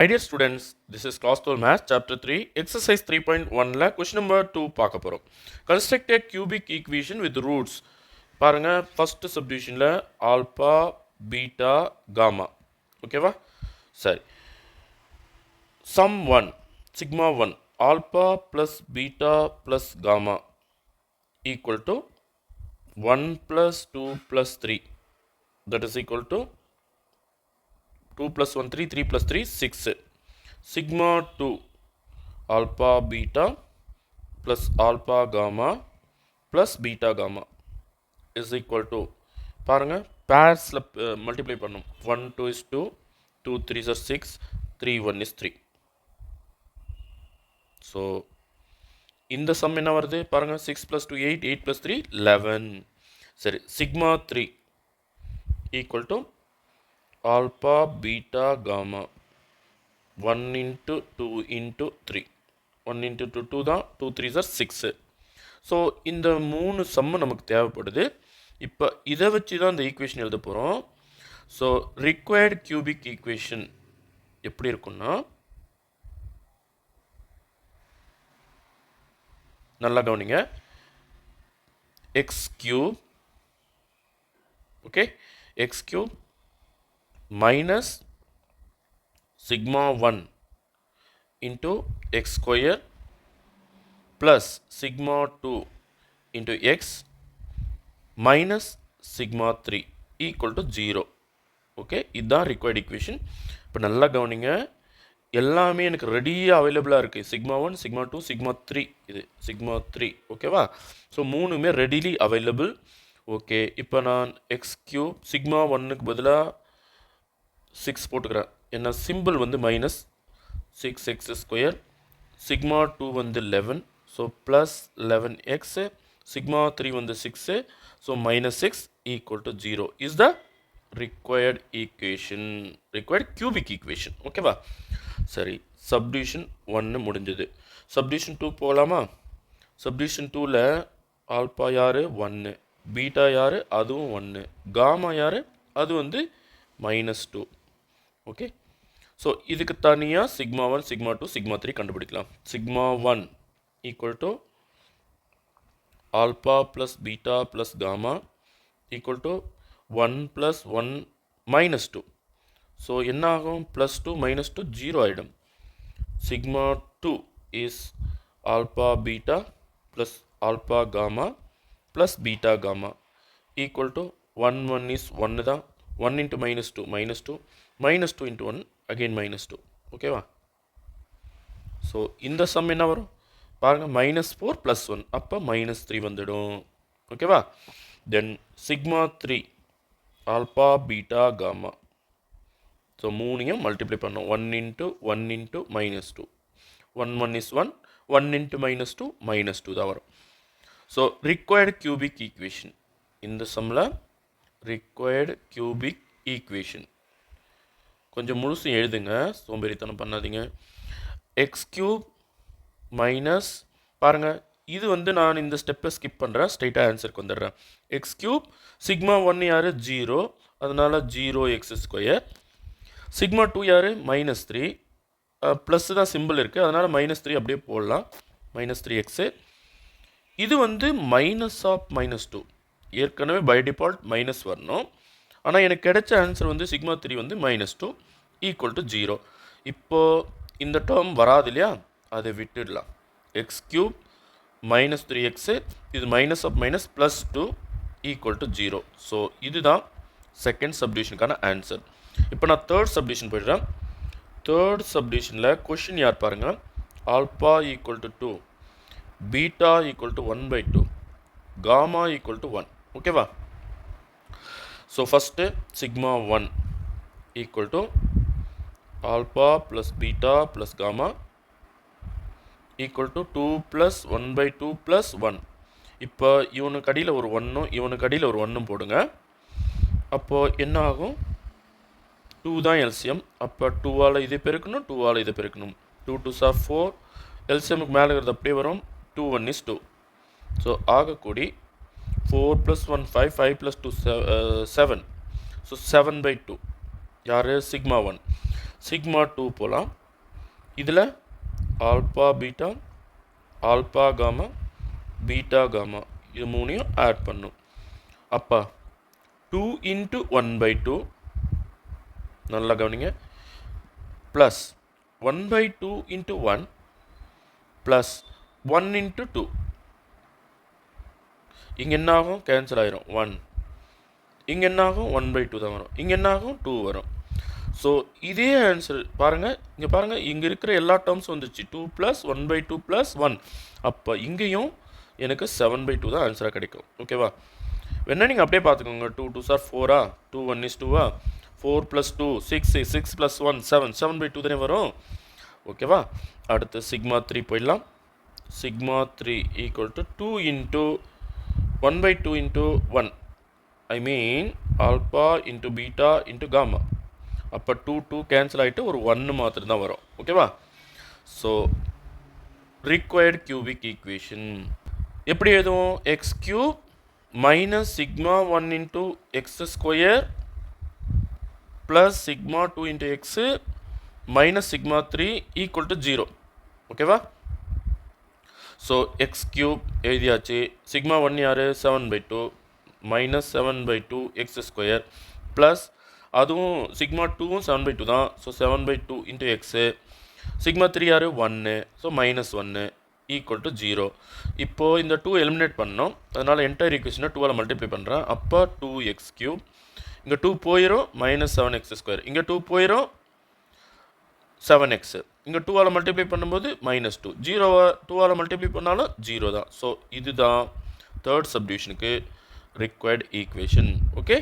My dear students, this is class 12 math chapter 3 exercise 3.1 ல question number 2 பார்க்க போறோம். Construct a cubic equation with roots. பாருங்க first subdivisionல alpha beta gamma ஓகேவா சரி sum 1 sigma 1 alpha plus beta plus gamma equal to 1 plus 2 plus 3 that is equal to 2 plus 1 3 3 plus 3 6 sigma 2 alpha beta plus alpha gamma plus beta gamma is equal to பாருங்க பேர்ஸில் multiply பண்ணும் 1 2 is 2 2 3 is 6 3 1 is 3 so இந்த some என்ன வருது பாருங்க 6 plus 2 8 8 plus 3 11 சரி sigma 3 equal to alpha beta gamma 1 into 2 into 3 1 into 2 2 தான் 2 3 is 6 so இந்த மூணு சம்மு நமக்கு தேவைப்படுது இப்போ இதை வச்சு தான் இந்த ஈக்குவேஷன் எழுத போகிறோம் ஸோ ரிக்வயர்டு கியூபிக் ஈக்குவேஷன் எப்படி இருக்குன்னா நல்லா கவனிங்க X cube okay X cube minus sigma 1 into x square plus sigma 2 into x minus sigma 3 equal to 0 okay இதுதான் ரிக்வயர்ட் ஈக்குவேஷன் இப்போ நல்லா கவனிங்க எல்லாமே எனக்கு ரெடியாக அவைலபிளாக இருக்குது சிக்மா 1 சிக்மா 2 சிக்மா 3 இது சிக்மா 3 ஓகேவா ஸோ மூணுமே ரெடிலி அவைலபிள் ஓகே இப்போ நான் எக்ஸ் கியூப் சிக்மா 1க்கு பதிலாக 6 போட்டுக்கிறேன் என்ன சிம்பிள் வந்து மைனஸ் 6x ஸ்கொயர் சிக்மா 2 வந்து 11 ஸோ ப்ளஸ் 11x சிக்மா 3 வந்து 6 so minus 6 equal to 0 is the required equation required cubic equation ஓகேவா சரி சப்டிவிஷன் 1 முடிஞ்சது சப்டிவிஷன் 2 போகலாமா சப்டிவிஷன் 2ல் ஆல்பா யார் 1 பீட்டா யார் அதுவும் 1 காமா யார் அது வந்து மைனஸ் 2 ஓகே ஸோ இதுக்கு தனியாக சிக்மா 1 சிக்மா 2 சிக்மா 3 கண்டுபிடிக்கலாம் sigma 1 equal to alpha plus beta plus gamma equal to 1 plus 1 minus 2 so என்ன ஆகும் ப்ளஸ் 2 மைனஸ் 2 ஜீரோ ஆகிடும் sigma 2 is alpha beta plus alpha gamma plus beta gamma equal to 1 1 is 1 தான் 1 into minus 2 minus 2 into 1 again minus 2 ஓகேவா so இந்த some என்ன வரும் பாருங்கள் minus 4 plus 1 அப்போ மைனஸ் 3 வந்துடும் ஓகேவா then sigma 3 alpha beta gamma so மூணையும் மல்டிப்ளை பண்ணோம் 1 into 1 into minus 2 1 1 is 1 1 into minus 2 minus 2 தான் வரும் ஸோ ரிக்வயர்டு கியூபிக் ஈக்குவேஷன் இந்த சம்மில் ரிக்வயர்டு கியூபிக் ஈக்குவேஷன் கொஞ்சம் முழுசும் எழுதுங்க சோம்பேறித்தனம் பண்ணாதீங்க எக்ஸ் கியூப் மைனஸ் பாருங்கள் இது வந்து நான் இந்த ஸ்டெப்பை ஸ்கிப் பண்ணுறேன் ஸ்ட்ரைட்டாக ஆன்சருக்கு வந்துடுறேன் எக்ஸ் கியூப் சிக்மா 1 யார் 0 அதனால் 0x ஸ்கொயர் சிக்மா 2 யார் மைனஸ் 3 ப்ளஸ் தான் சிம்பிள் இருக்குது அதனால் மைனஸ் 3 அப்படியே போடலாம் மைனஸ் 3x இது வந்து மைனஸ் ஆஃப் மைனஸ் 2 ஏற்கனவே பை டிஃபால்ட் மைனஸ் வரணும் ஆனால் எனக்கு கிடைச்ச ஆன்சர் வந்து சிக்மா 3 வந்து மைனஸ் 2 ஈக்குவல் டு 0 இப்போது இந்த டேர்ம் வராது இல்லையா அதை விட்டுடலாம் எக்ஸ் கியூப் மைனஸ் 3x இது minus of minus plus 2 equal to 0 so இதுதான் செகண்ட் சப்டிவிஷனுக்கான ஆன்சர் இப்போ நான் தேர்ட் சப்டிவிஷன் போயிடுறேன் தேர்ட் சப்டிவிஷனில் கொஷின் யார் பாருங்கள் alpha equal to 2 beta equal to 1/2 gamma equal to 1 ஓகேவா so first sigma 1 equal to alpha plus beta plus gamma equal to 2 plus 1/2 plus 1 இப்போ இவனுக்கு அடியில் ஒரு 1 இவனுக்கு அடியில் ஒரு 1 போடுங்க அப்போது என்ன ஆகும் 2 தான் எல்சிஎம் அப்போ 2ஆல் இதை பெருக்கணும் 2ஆல் இதை பெருக்கணும் 2 2s are 4 எல்சிஎம்க்கு மேலே இருக்கிறது அப்படியே வரும் 2 1 is 2 ஸோ ஆகக்கூடி 4 plus 1 5 5 plus 2 7 ஸோ 7/2 யார் சிக்மா 1 சிக்மா 2 போகலாம். இதில் alpha beta, alpha gamma, beta gamma இது மூணையும் ஆட் பண்ணும். அப்போ 2 இன்ட்டு 1/2 நல்லா கவனிங்க, ப்ளஸ் 1/2 இன்ட்டு 1 ப்ளஸ் 1 இன்ட்டு 2. இங்கே என்ன ஆகும்? கேன்சல் ஆயிரும் 1. இங்கே என்ன ஆகும்? 1/2 தான் வரும். இங்கே என்ன ஆகும்? 2 வரும். ஸோ இதே ஆன்சர் பாருங்கள், இங்கே பாருங்கள், இங்கே இருக்கிற எல்லா டேர்ம்ஸும் வந்துச்சு. 2 + 1/2 + 1. அப்போ இங்கேயும் எனக்கு 7/2 தான் ஆன்சராக கிடைக்கும். ஓகேவா? வேணா நீங்கள் அப்படியே பார்த்துக்கோங்க. 2 2s are 4 2 1 is 2 4 + 2 6 6 + 1 7 7/2 தானே வரும். ஓகேவா? அடுத்து சிக்மா 3 போயிடலாம். Sigma 3 = 2 into 1/2 into 1. I mean alpha into beta into gamma. அப்போ 2 2 கேன்சல் ஆகிட்டு ஒரு 1 மாத்திரம் தான் வரும். ஓகேவா? ஸோ ரிக்வயர்டு கியூபிக் ஈக்குவேஷன் எப்படி எழுதுவோம்? X cube minus sigma 1 into X square plus sigma 2 into x minus sigma 3 = 0. ஓகேவா? ஸோ எக்ஸ் கியூப் எழுதியாச்சு. சிக்மா 1 யார்? 7/2 மைனஸ் 7/2 எக்ஸ் ஸ்கொயர் ப்ளஸ் அதுவும் சிக்மா 2வும் 7/2 தான். So 7/2 into x. சிக்மா 3 யார்? 1. ஸோ -1 = 0. இப்போது இந்த 2 எலிமினேட் பண்ணோம். அதனால் என்டையர் ஈக்குவேஷனை 2ஆல் மல்டிப்ளை பண்ணுறேன். அப்போ 2x3. இங்கே 2 போயிடும், -7x². இங்கே 2 போயிடும், 7x. இங்கே 2ஆல் மல்டிப்ளை பண்ணும்போது -2. 0 2ஆல் மல்டிப்ளை பண்ணாலும் 0 தான். ஸோ இதுதான் தேர்ட் சப்டிவிஷனுக்கு ரிக்வயர்டு ஈக்குவேஷன். ஓகே.